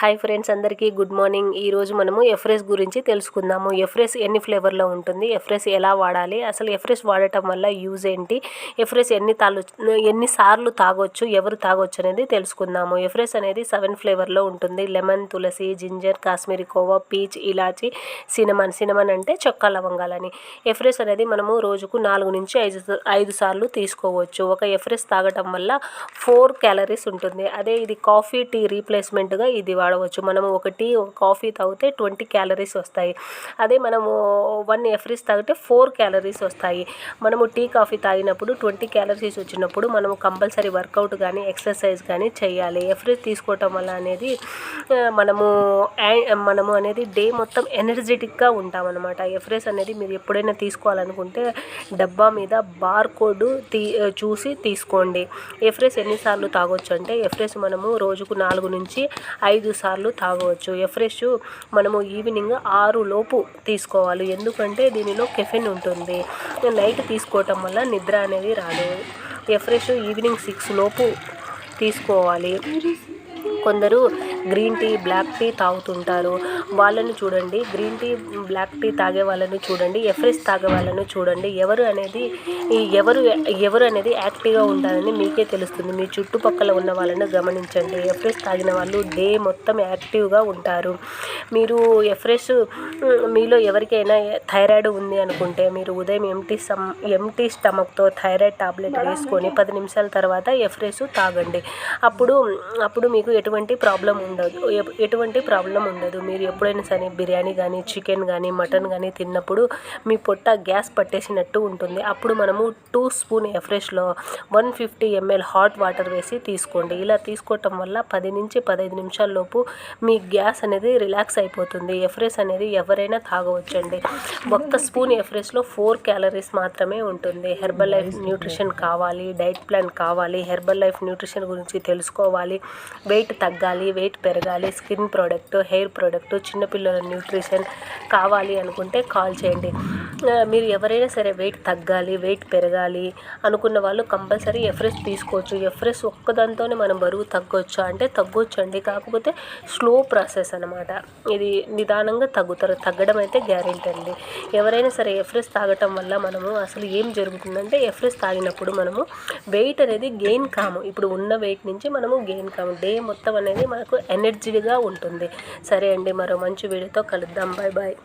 Hi friends, అందరికీ good morning. ఈరోజు మనము ఎఫ్రెష్ గురించి తెలుసుకుందాము. ఎఫ్రెష్ ఎన్ని ఫ్లేవర్లో ఉంటుంది, ఎఫ్రెష్ ఎలా వాడాలి, అసలు ఎఫ్రెష్ వాడటం వల్ల యూజ్ ఏంటి, ఎఫ్రెష్ ఎన్నిసార్లు తాగొచ్చు, ఎవరు తాగొచ్చు అనేది తెలుసుకుందాము. ఎఫ్రెష్ అనేది 7 ఫ్లేవర్లో ఉంటుంది. లెమన్, తులసి, జింజర్, కాశ్మీరీ కోవా, పీచ్, ఇలాచి, సినమన్ అంటే చెక్క లవంగాలని. ఎఫ్రెష్ అనేది మనము రోజుకు 4 నుంచి 5 సార్లు తీసుకోవచ్చు. ఒక ఎఫ్రెష్ తాగటం వల్ల 4 క్యాలరీస్ ఉంటుంది. అదే ఇది కాఫీ, టీ రీప్లేస్మెంట్గా ఇది వాడవచ్చు. మనము ఒక కాఫీ తాగితే 20 క్యాలరీస్ వస్తాయి. అదే మనము 1 ఎఫ్రెష్ తాగితే 4 క్యాలరీస్ వస్తాయి. మనము టీ కాఫీ తాగినప్పుడు 20 క్యాలరీస్ వచ్చినప్పుడు మనము కంపల్సరీ వర్కౌట్ కానీ ఎక్సర్సైజ్ కానీ చేయాలి. ఎఫ్రెష్ తీసుకోవటం వల్ల అనేది మనము అనేది డే మొత్తం ఎనర్జెటిక్గా ఉంటామన్నమాట. ఎఫ్రెష్ అనేది మీరు ఎప్పుడైనా తీసుకోవాలనుకుంటే డబ్బా మీద బార్ కోడ్ చూసి తీసుకోండి. ఎఫ్రెష్ ఎన్నిసార్లు తాగొచ్చు అంటే ఎఫ్రెష్ మనము రోజుకు 4 నుంచి 5 సార్లు తాగవచ్చు. ఎఫ్రెష్ మనము ఈవినింగ్ 6 లోపు తీసుకోవాలి. ఎందుకంటే దీనిలో కెఫెన్ ఉంటుంది. నైట్ తీసుకోవటం వల్ల నిద్ర అనేది రాదు. ఎఫ్రెష్ ఈవినింగ్ 6 లోపు తీసుకోవాలి. కొందరు గ్రీన్ టీ, బ్లాక్ టీ తాగుతుంటారు. వాళ్ళని చూడండి, గ్రీన్ టీ, బ్లాక్ టీ తాగే వాళ్ళని చూడండి, ఎఫ్రెష్ తాగే వాళ్ళని చూడండి. ఎవరు అనేది యాక్టివ్గా ఉంటారని మీకే తెలుస్తుంది. మీ చుట్టుపక్కల ఉన్న వాళ్ళని గమనించండి. ఎఫ్రెష్ తాగిన వాళ్ళు డే మొత్తం యాక్టివ్గా ఉంటారు. మీరు ఎఫ్రెష్ మీలో ఎవరికైనా థైరాయిడ్ ఉంది అనుకుంటే మీరు ఉదయం ఎంటీ స్టమక్తో థైరాయిడ్ టాబ్లెట్ వేసుకొని 10 నిమిషాల తర్వాత ఎఫ్రెష్ తాగండి. అప్పుడు మీకు ఎటువంటి ప్రాబ్లం ఉండదు. మీరు ఎప్పుడైనా సరే బిర్యానీ కానీ, చికెన్ కానీ, మటన్ కానీ తిన్నప్పుడు మీ పొట్ట గ్యాస్ పట్టేసినట్టు ఉంటుంది. అప్పుడు మనము 2 స్పూన్ ఎఫ్రెష్లో 150 ml హాట్ వాటర్ వేసి తీసుకోండి. ఇలా తీసుకోవటం వల్ల 10 నుంచి 15 నిమిషాల లోపు మీ గ్యాస్ అనేది రిలాక్స్ అయిపోతుంది. ఎఫ్రెష్ అనేది ఎవరైనా తాగవచ్చండి. 1 స్పూన్ ఎఫ్రెష్లో 4 క్యాలరీస్ మాత్రమే ఉంటుంది. హెర్బల్ లైఫ్ న్యూట్రిషన్ కావాలి, డైట్ ప్లాన్ కావాలి, హెర్బల్ లైఫ్ న్యూట్రిషన్ గురించి తెలుసుకోవాలి, వెయిట్ తగ్గాలి, వెయిట్ పెరగాలి, స్కిన్ ప్రోడక్ట్, హెయిర్ ప్రోడక్ట్, చిన్నపిల్లల న్యూట్రిషన్ కావాలి అనుకుంటే కాల్ చేయండి. మీరు ఎవరైనా సరే వెయిట్ తగ్గాలి, వెయిట్ పెరగాలి అనుకున్న వాళ్ళు కంపల్సరీ ఎఫ్రెష్ తీసుకోవచ్చు. ఎఫ్రెష్ ఒక్కదాంతోనే మనం బరువు తగ్గొచ్చు అంటే తగ్గొచ్చు అండి. కాకపోతే స్లో ప్రాసెస్ అనమాట. ఇది నిదానంగా తగ్గడం అయితే గ్యారెంటీ అండి. ఎవరైనా సరే ఎఫ్రెష్ తాగటం వల్ల మనము అసలు ఏం జరుగుతుందంటే ఎఫ్రెష్ తాగినప్పుడు మనము వెయిట్ అనేది గెయిన్ కాము. ఇప్పుడు ఉన్న వెయిట్ నుంచి మనము గెయిన్ కాము. డే మొత్తం అనేది మనకు ఎనర్జీగా ఉంటుంది. సరే అండి, మరో మంచి వీడియోతో కలుద్దాం. Bye bye.